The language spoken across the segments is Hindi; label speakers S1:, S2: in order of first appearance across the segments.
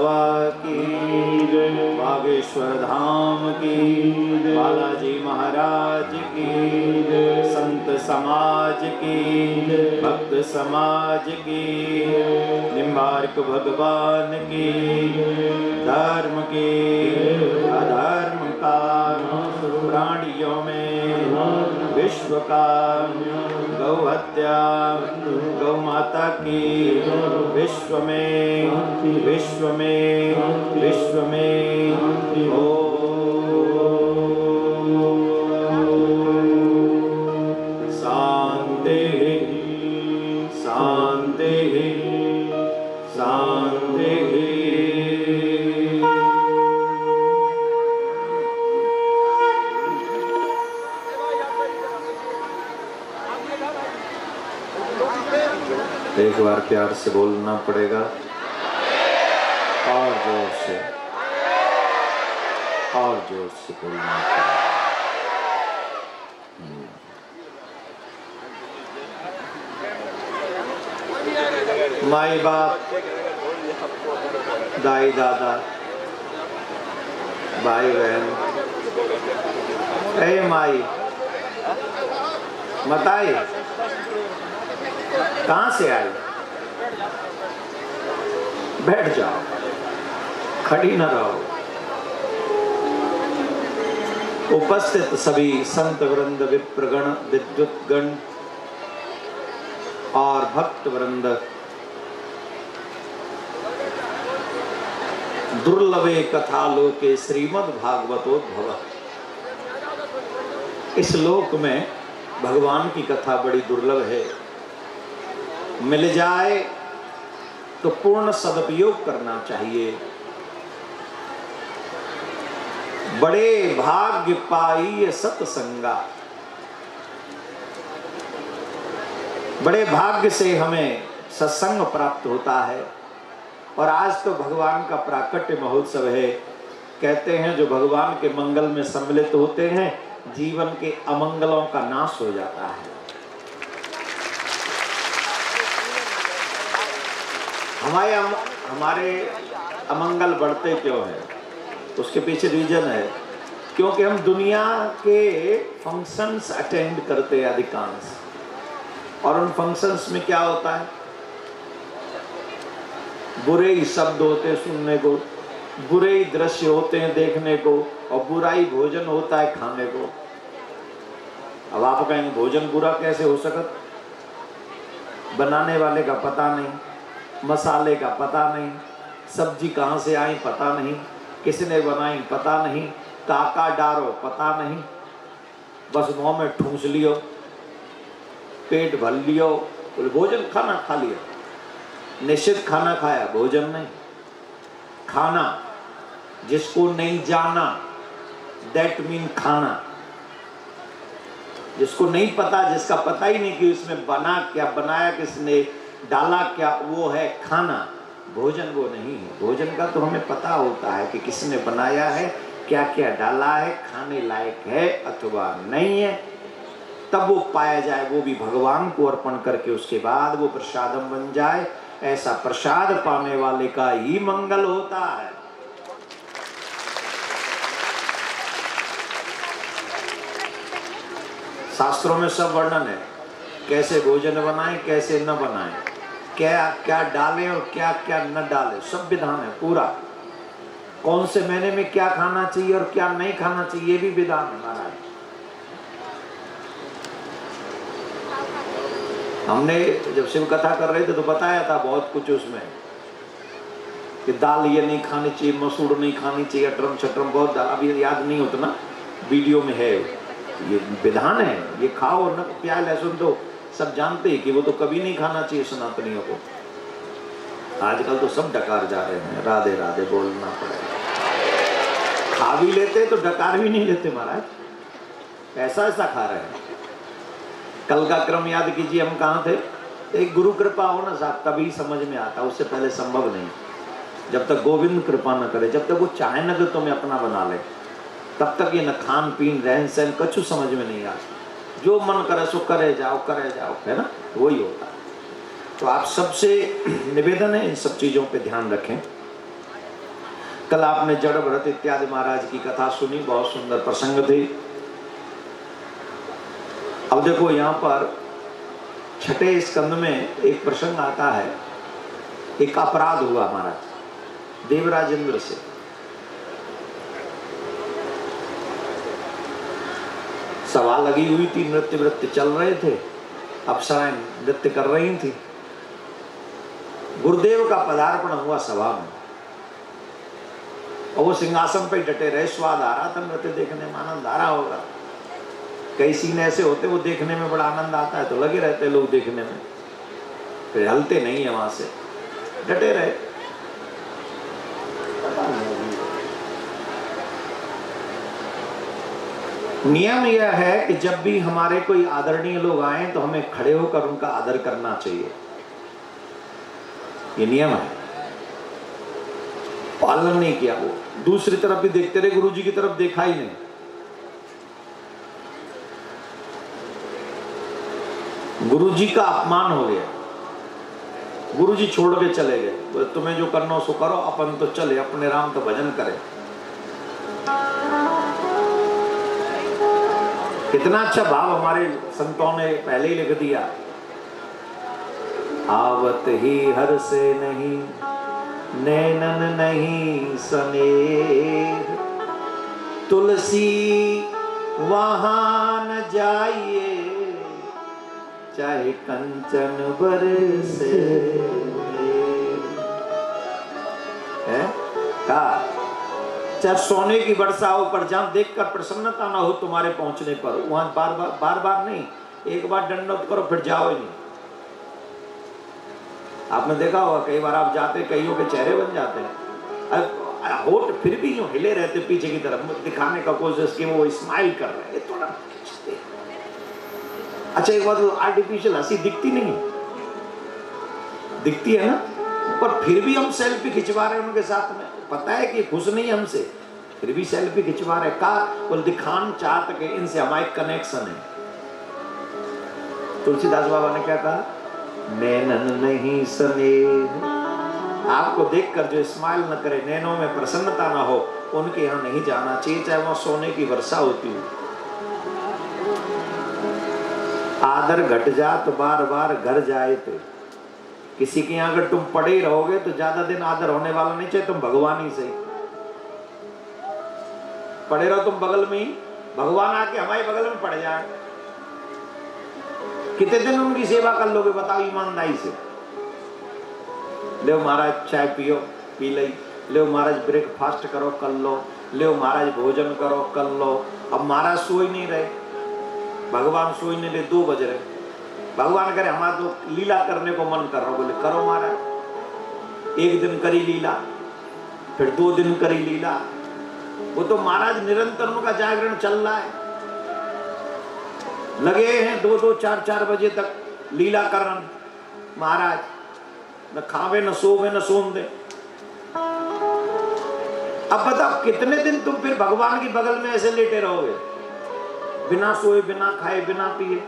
S1: बाबा की जय, बागेश्वर धाम की, बालाजी महाराज की जय, संत समाज की, भक्त समाज की, निम्बार्क भगवान की, धर्म की, अधर्म का, प्राणियों में विश्व का, गौ हत्या, गौ माता की, विश्व में विश्व में शांति शांति शांति। एक बार प्यार से बोलना पड़ेगा और जोर से बोलना पड़ेगा। माई बाप, दाई दादा, भाई बहन, ए माई मताई कहां से आई? बैठ जाओ, खड़ी न रहो। उपस्थित सभी संत वृंद, विप्रगण, विद्युतगण और भक्त वृंद, दुर्लभे कथा लोके श्रीमद् भागवतोद्भव। इस लोक में भगवान की कथा बड़ी दुर्लभ है। मिल जाए तो पूर्ण सदुपयोग करना चाहिए। बड़े भाग्य पाई सत्संगा, बड़े भाग्य से हमें सत्संग प्राप्त होता है। और आज तो भगवान का प्राकट्य महोत्सव है। कहते हैं जो भगवान के मंगल में सम्मिलित होते हैं, जीवन के अमंगलों का नाश हो जाता है। हमारे अमंगल बढ़ते क्यों हैं? उसके पीछे रीजन है, क्योंकि हम दुनिया के फंक्शंस अटेंड करते हैं अधिकांश। और उन फंक्शंस में क्या होता है? बुरे ही शब्द होते हैं सुनने को, बुरे ही दृश्य होते हैं देखने को, और बुरा ही भोजन होता है खाने को। अब आप कहेंगे भोजन बुरा कैसे हो सकता? बनाने वाले का पता नहीं, मसाले का पता नहीं, सब्जी कहाँ से आई पता नहीं, किसने बनाई पता नहीं, काका डारो पता नहीं, बस मुँह में ठूंस लियो, पेट भर लियो, भोजन खाना खा लिया। निश्चित खाना खाया, भोजन नहीं। खाना जिसको नहीं जाना, दैट मीन खाना। जिसको नहीं पता, जिसका पता ही नहीं कि इसमें बना क्या, बनाया किसने, डाला क्या, वो है खाना। भोजन वो नहीं है। भोजन का तो हमें पता होता है कि किसने बनाया है, क्या क्या डाला है, खाने लायक है अथवा नहीं है। तब वो पाया जाए, वो भी भगवान को अर्पण करके, उसके बाद वो प्रसादम बन जाए। ऐसा प्रसाद पाने वाले का ही मंगल होता है। शास्त्रों में सब वर्णन है, कैसे भोजन बनाएं, कैसे न बनाएं, क्या क्या डालें और क्या क्या न डालें, सब विधान है पूरा। कौन से महीने में क्या खाना चाहिए और क्या नहीं खाना चाहिए, ये भी विधान है महाराज। हमने जब शिव कथा कर रहे थे तो बताया था बहुत कुछ उसमें, कि दाल ये नहीं खानी चाहिए, मसूर नहीं खानी चाहिए, अटरम छटरम बहुत, अभी याद नहीं होता ना, वीडियो में है। ये विधान है, ये खाओ न प्याज लहसुन तो सब जानते हैं कि वो तो कभी नहीं खाना चाहिए सनातनियों को। आजकल तो सब डकार जा रहे हैं, राधे राधे बोलना पड़ेगा। खा भी लेते तो डकार भी नहीं लेते महाराज, ऐसा ऐसा खा रहे हैं। कल का क्रम याद कीजिए, हम कहाँ थे? एक गुरु कृपा हो ना साहब, तभी समझ में आता, उससे पहले संभव नहीं। जब तक गोविंद कृपा न करे, जब तक वो चाहे न तो तुम्हें अपना बना ले, तब तक ये न खान पीन रहन सहन कछु समझ में नहीं आता। जो मन करे सो करे जाओ, है ना, वही होता है। तो आप सबसे निवेदन है इन सब चीज़ों पे ध्यान रखें। कल आपने जड़ भरत इत्यादि महाराज की कथा सुनी, बहुत सुंदर प्रसंग थे। अब देखो यहाँ पर छठे स्कंद में एक प्रसंग आता है, एक अपराध हुआ महाराज देवराजेंद्र से। सभा लगी हुई थी, नृत्य वृत्य चल रहे थे, अप्सराएं नृत्य कर रही थी। गुरुदेव का पदार्पण हुआ सभा में और वो सिंहासन पे डटे रहे। स्वाद आ रहा था नृत्य देखने में, आनंद आ रहा होगा। कई सीन ऐसे होते वो देखने में बड़ा आनंद आता है तो लगे रहते लोग देखने में, फिर हलते नहीं है वहां से, डटे रहे। नियम यह है कि जब भी हमारे कोई आदरणीय लोग आए तो हमें खड़े होकर उनका आदर करना चाहिए, ये नियम है। पालन नहीं किया, वो दूसरी तरफ भी देखते रहे, गुरु जी की तरफ देखा ही नहीं। गुरु जी का अपमान हो गया, गुरु जी छोड़ के चले गए। तुम्हें जो करना सो करो, अपन तो चले, अपने राम का भजन करें। कितना अच्छा भाव हमारे संतों ने पहले ही लिख दिया। आवत ही हर से नहीं, नैनन नहीं सनेह, तुलसी वहां न जाइए, चाहे कंचन बरसे। है का चाहे सोने की वर्षा हो, पर जहां देखकर प्रसन्नता ना हो तुम्हारे पहुंचने पर, वहां बार बार नहीं, एक बार दंडवत करो फिर जाओ ही नहीं। आपने देखा होगा कई बार आप जाते, कईयों के चेहरे बन जाते हैं, होठ फिर भी यूं हिले रहते पीछे की तरफ, दिखाने का कोशिश की वो स्माइल कर रहे हैं थोड़ा। अच्छा एक बात, आर्टिफिशियल हंसी दिखती नहीं, दिखती है ना, पर फिर भी हम सेल्फी खिंचवा रहे हैं उनके साथ में, पता है कि खुश नहीं हमसे, फिर भी सेल्फी खिंचवा रहे। का बोल दिखान चाहत के इनसे हमारे कनेक्शन है। तुलसीदास बाबा ने क्या कहा, नैनन नहीं स्नेह, आपको देखकर जो स्माइल न करे, नैनों में प्रसन्नता ना हो, उनके यहाँ नहीं जाना चाहिए, चाहे वहां सोने की वर्षा होती हो। आदर घट जा तो बार बार घर जाए थे। किसी के यहाँ अगर तुम पड़े ही रहोगे तो ज्यादा दिन आदर होने वाला नहीं, चाहे तुम भगवान ही सही पड़े रहो, तुम बगल में ही, भगवान आके हमारे बगल में पड़ जाए, कितने दिन उनकी सेवा कर लोगे बताओ ईमानदारी से। ले महाराज चाय पियो, पी ली, ले महाराज ब्रेकफास्ट करो कर लो, ले महाराज भोजन करो कर लो। अब महाराज सो ही नहीं रहे, भगवान सो ही नहीं रहे, 2 बज रहे, भगवान करे हमारा तो लीला करने को मन कर रहा, बोले करो महाराज। एक दिन करी लीला, फिर 2 दिन करी लीला, वो तो महाराज निरंतर उनका जागरण चल रहा है, लगे हैं 2-2, 4-4 बजे तक लीला करन महाराज, न खावे न सोवे न सोन दे। अब बताओ कितने दिन तुम फिर भगवान की बगल में ऐसे लेटे रहोगे, बिना सोए बिना खाए बिना पिए।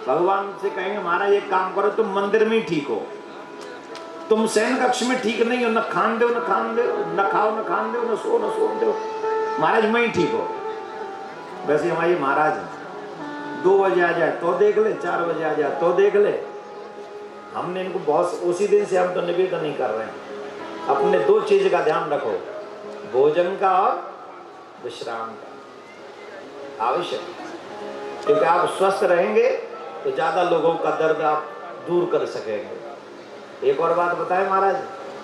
S1: भगवान से कहेंगे महाराज एक काम करो, तुम मंदिर में ही ठीक हो, तुम शयन कक्ष में ठीक नहीं हो, न खान दो न खान दो, न खाओ न खान दो, न सो न सोन दो, महाराज मैं ही ठीक हो। वैसे हमारे महाराज 2 बजे आ जाए तो देख ले, 4 बजे आ जाए तो देख ले। हमने इनको बहुत, उसी दिन से हम तो निवेदन नहीं कर रहे हैं, अपने 2 चीज का ध्यान रखो, भोजन का और विश्राम का आवश्यक, क्योंकि आप स्वस्थ रहेंगे तो ज्यादा लोगों का दर्द आप दूर कर सकेंगे। एक और बात बताएं महाराज,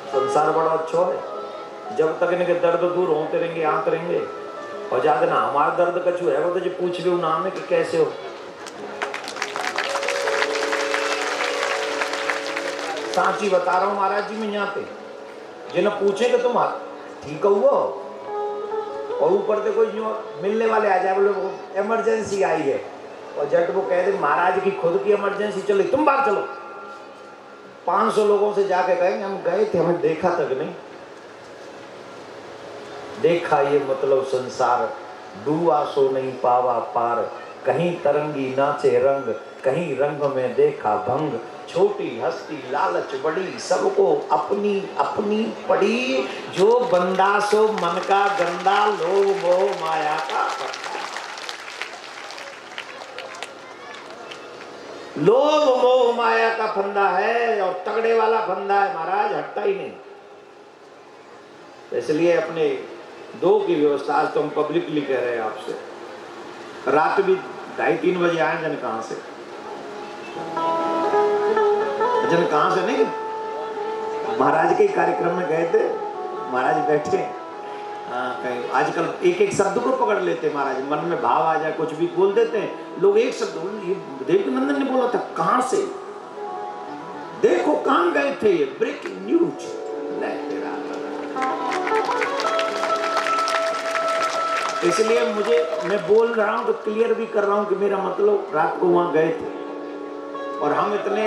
S1: संसार बड़ा अच्छा है, जब तक इनके दर्द दूर होते रहेंगे आते रहेंगे, और ज्यादा ना हमारा दर्द कछु है वो तो जो पूछ भी नाम है कि कैसे हो। सांची बता रहा हूँ महाराज जी, मैं यहाँ पे जिन्हें पूछे कि तुम ठीक हुआ, और ऊपर से कोई मिलने वाले आ जाए, बोले वो इमरजेंसी आई है, और जट वो कह दे महाराज की खुद की इमरजेंसी चली, तुम बाहर चलो। 500 लोगों से जाके कहेंगे हम गए थे, हमें देखा तक नहीं। देखा ये मतलब संसार, डूबा सो नहीं पावा पार, कहीं तरंगी नाचे रंग, कहीं रंग में देखा भंग, छोटी हस्ती लालच बड़ी, सबको अपनी अपनी पड़ी। जो बंदा सो मन का गंदा, लोभ मोह माया का फंदा। लोभ मोह माया का फंदा है और तगड़े वाला फंदा है महाराज, हटता ही नहीं। इसलिए अपने दो की व्यवस्था, आज तो हम पब्लिकली कह रहे हैं आपसे, रात भी 2:30-3 बजे आए, जन कहां से, जन कहां से नहीं, महाराज के कार्यक्रम में गए थे, महाराज बैठे, कहीं आजकल एक एक शब्द को पकड़ लेते महाराज, मन में भाव आ जाए कुछ भी बोल देते हैं लोग, एक शब्द, ये देवकीनंदन ने बोला था, कहां से, देखो कहां गए थे, ये ब्रेकिंग न्यूज। इसलिए मैं बोल रहा हूं तो क्लियर भी कर रहा हूं कि मेरा मतलब, रात को वहां गए थे और हम इतने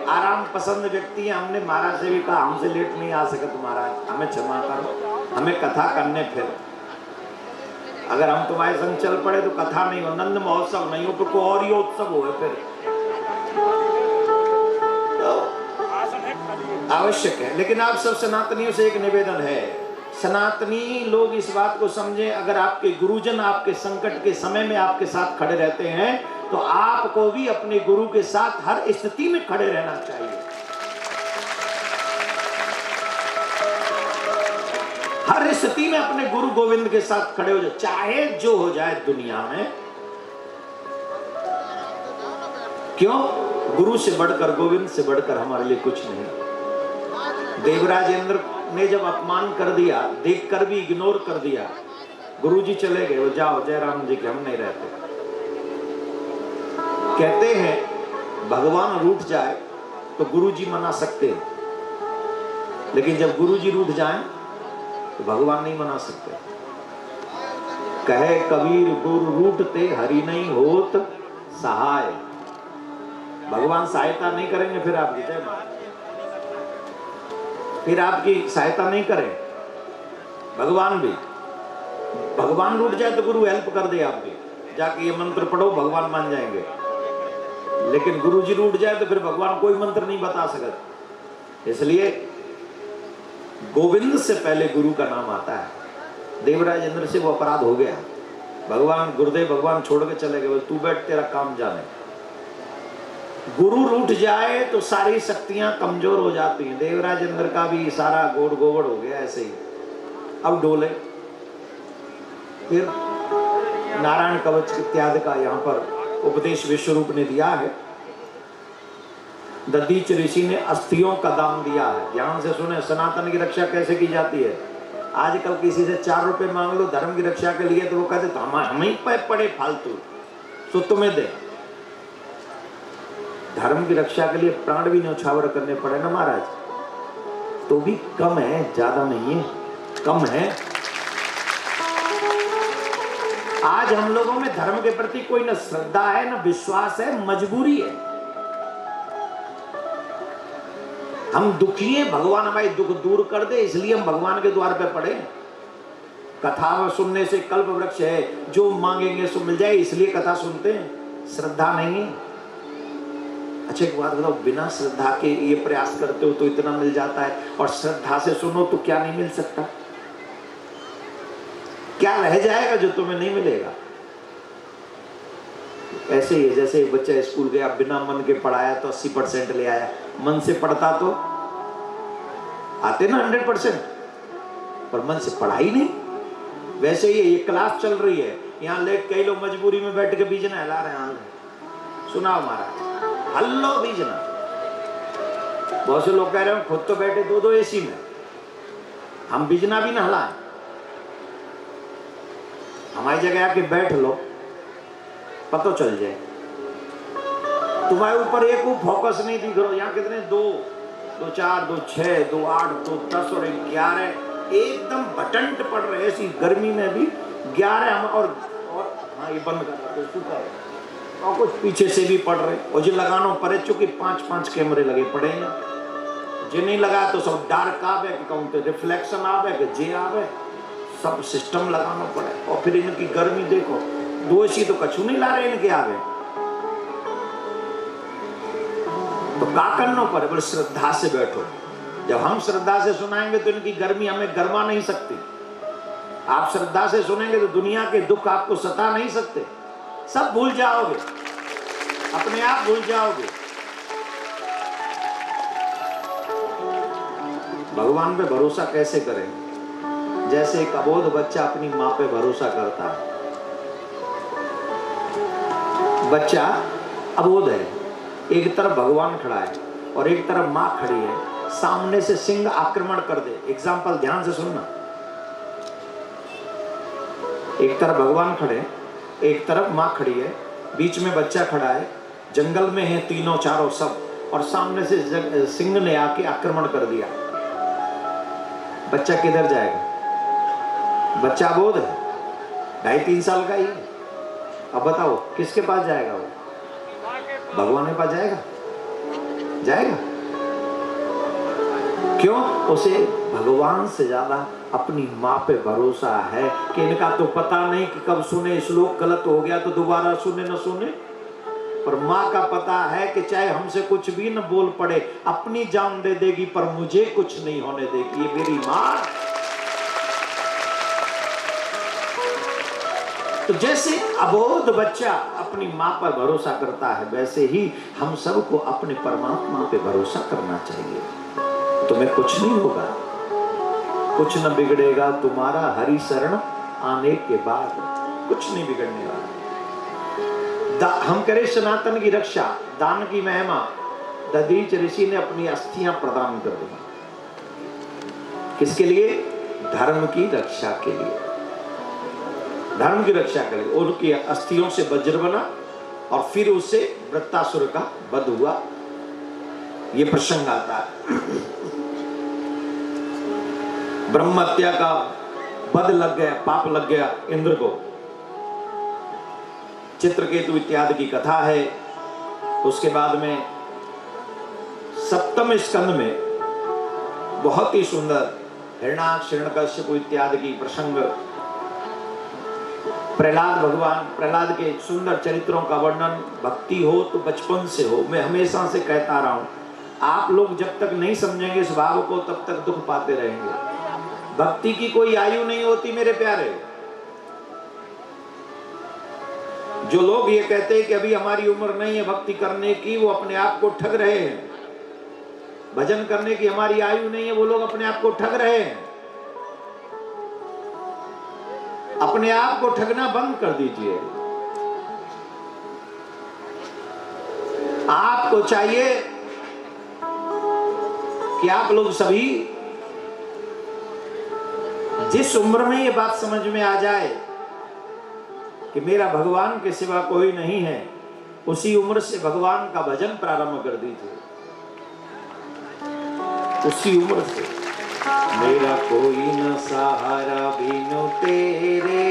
S1: आराम पसंद व्यक्ति हैं, हमने महाराज से भी कहा हमसे लेट नहीं आ सके तो महाराज हमें क्षमा करो, हमें कथा करने फिर, अगर हम तुम्हारे संग चल पड़े तो कथा नहीं हो, नंद महोत्सव नहीं हो तो कोई और ही उत्सव हो फिर, तो आवश्यक है। लेकिन आप सब सनातनियों से एक निवेदन है, सनातनी लोग इस बात को समझें, अगर आपके गुरुजन आपके संकट के समय में आपके साथ खड़े रहते हैं तो आपको भी अपने गुरु के साथ हर स्थिति में खड़े रहना चाहिए। हर स्थिति में अपने गुरु गोविंद के साथ खड़े हो जाए, चाहे जो हो जाए दुनिया में। क्यों? गुरु से बढ़कर, गोविंद से बढ़कर हमारे लिए कुछ नहीं। देवराज इंद्र ने जब अपमान कर दिया, देखकर भी इग्नोर कर दिया, गुरुजी चले गए, वो जाओ जयराम जी के, हम नहीं रहते। कहते हैं भगवान रूठ जाए तो गुरुजी मना सकते हैं, लेकिन जब गुरुजी रूठ जाएं तो भगवान नहीं मना सकते। कहे कबीर गुरु रूठते हरि नहीं होत सहाय। भगवान सहायता नहीं करेंगे फिर आपकी, फिर आपकी सहायता नहीं करें भगवान भी। भगवान रूठ जाए तो गुरु हेल्प कर दे आपकी, जाके ये मंत्र पढ़ो भगवान मान जाएंगे, लेकिन गुरु जी रूठ जाए तो फिर भगवान कोई मंत्र नहीं बता सकते। इसलिए गोविंद से पहले गुरु का नाम आता है। देवराज इंद्र से वो अपराध हो गया, भगवान गुरुदेव भगवान छोड़ के चले गए, तू बैठ तेरा काम जाने। गुरु रूठ जाए तो सारी शक्तियां कमजोर हो जाती हैं। देवराज इंद्र का भी सारा गोड़ गोबड़ हो गया ऐसे ही, अब डोले। फिर नारायण कवच इत्यादि का यहाँ पर उपदेश विश्वरूप ने दिया है। दधीच ऋषि ने अस्थियों का दान दिया है। ध्यान से सुने, सनातन की रक्षा कैसे की जाती है। आजकल किसी से 4 रुपए मांग लो धर्म की रक्षा के लिए तो वो कहते तो हम ही पड़े फालतू, सो तुम्हें दे। धर्म की रक्षा के लिए प्राण भी न्यौछावर करने पड़े ना महाराज, तो भी कम है, ज्यादा नहीं है, कम है। आज हम लोगों में धर्म के प्रति कोई न श्रद्धा है न विश्वास है, मजबूरी है। हम दुखी हैं, भगवान हमारे दुख दूर कर दे, इसलिए हम भगवान के द्वार पे पड़े। कथा में सुनने से कल्प वृक्ष है, जो मांगेंगे सो मिल जाए, इसलिए कथा सुनते हैं, श्रद्धा नहीं है। अच्छा एक बात बताओ, बिना श्रद्धा के ये प्रयास करते हो तो इतना मिल जाता है, और श्रद्धा से सुनो तो क्या नहीं मिल सकता? क्या रह जाएगा जो तुम्हें नहीं मिलेगा? ऐसे ही जैसे एक बच्चा स्कूल गया, बिना मन के पढ़ाया तो 80% ले आया, मन से पढ़ता तो आते ना 100%, पर मन से पढ़ाई नहीं। वैसे ही ये क्लास चल रही है, यहाँ लेट कई लोग मजबूरी में बैठ के बीजना हिला रहे हैं। सुनाओ महाराज, हल्लो बीजना। बहुत से लोग कह रहे हैं खुद तो बैठे 2-2 एसी में, हम बीजना भी ना हिलाएं। हमारी जगह आके बैठ लो, पता चल जाए। तुम्हारे ऊपर एक फोकस नहीं दिख रहा। यहाँ कितने 2, 2, 4, 2, 6, 2, 8, 2, 10 और 11 एकदम बटंट पड़ रहे, ऐसी गर्मी में भी 11 हम और हाँ ये बंद कर और कुछ पीछे से भी पड़ रहे, और जो लगाना पड़े चूंकि 5-5 कैमरे लगे पड़े हैं, जो नहीं लगा तो सब डार्क आवे, काउंटर रिफ्लेक्शन आवे, जे आवे, सब सिस्टम लगाना पड़े। और फिर इनकी गर्मी देखो, 2 एसी तो कछु नहीं ला रहे इनके आगे। तो का करना पड़े, बोले श्रद्धा से बैठो। जब हम श्रद्धा से सुनाएंगे तो इनकी गर्मी हमें गरमा नहीं सकती। आप श्रद्धा से सुनेंगे तो दुनिया के दुख आपको सता नहीं सकते, सब भूल जाओगे, अपने आप भूल जाओगे। भगवान पे भरोसा कैसे करें? जैसे एक अबोध बच्चा अपनी माँ पे भरोसा करता है। बच्चा अबोध है, एक तरफ भगवान खड़ा है और एक तरफ माँ खड़ी है, सामने से सिंह आक्रमण कर दे। एग्जाम्पल ध्यान से सुनना, एक तरफ भगवान खड़े, एक तरफ माँ खड़ी है, बीच में बच्चा खड़ा है, जंगल में है तीनों चारों सब, और सामने से सिंह ने आके आक्रमण कर दिया। बच्चा किधर जाएगा? बच्चा अबोध है, 2.5-3 साल का ही है। अब बताओ किसके पास जाएगा वो? भगवान के पास जाएगा? जाएगा? क्यों? उसे भगवान से ज्यादा अपनी माँ पे भरोसा है कि इनका तो पता नहीं कि कब सुने, श्लोक गलत हो गया तो दोबारा सुने न सुने। पर माँ का पता है कि चाहे हमसे कुछ भी न बोल पड़े, अपनी जान दे देगी पर मुझे कुछ नहीं होने देगी, ये मेरी माँ। तो जैसे अबोध बच्चा अपनी माँ पर भरोसा करता है, वैसे ही हम सबको अपने परमात्मा पे भरोसा करना चाहिए। तुम्हें कुछ नहीं होगा, कुछ न बिगड़ेगा तुम्हारा हरि शरण आने के बाद, कुछ नहीं बिगड़ने वाला। हम करें सनातन की रक्षा, दान की महिमा। दधीच ऋषि ने अपनी अस्थियां प्रदान कर दी, किसके लिए? धर्म की रक्षा के लिए, धर्म की रक्षा के लिए। उनकी अस्थियों से वज्र बना और फिर उससे वृत्तासुर का वध हुआ। ये प्रसंग आता है। ब्रह्म हत्या का वध लग गया, पाप लग गया इंद्र को। चित्रकेतु इत्यादि की कथा है। उसके बाद में 7वें स्कंद में बहुत ही सुंदर हिरण्याक्ष, हिरण्यकश्यप इत्यादि की प्रसंग, प्रहलाद के सुंदर चरित्रों का वर्णन। भक्ति हो तो बचपन से हो। मैं हमेशा से कहता रहा हूं, आप लोग जब तक नहीं समझेंगे इस भाव को तब तक दुख पाते रहेंगे। भक्ति की कोई आयु नहीं होती मेरे प्यारे। जो लोग ये कहते हैं कि अभी हमारी उम्र नहीं है भक्ति करने की, वो अपने आप को ठग रहे हैं। भजन करने की हमारी आयु नहीं है, वो लोग अपने आप को ठग रहे हैं। अपने आप को ठगना बंद कर दीजिए। आपको चाहिए कि आप लोग सभी जिस उम्र में ये बात समझ में आ जाए कि मेरा भगवान के सिवा कोई नहीं है, उसी उम्र से भगवान का भजन प्रारंभ कर दीजिए। उसी उम्र से। मेरा कोई न सहारा बिनु तेरे,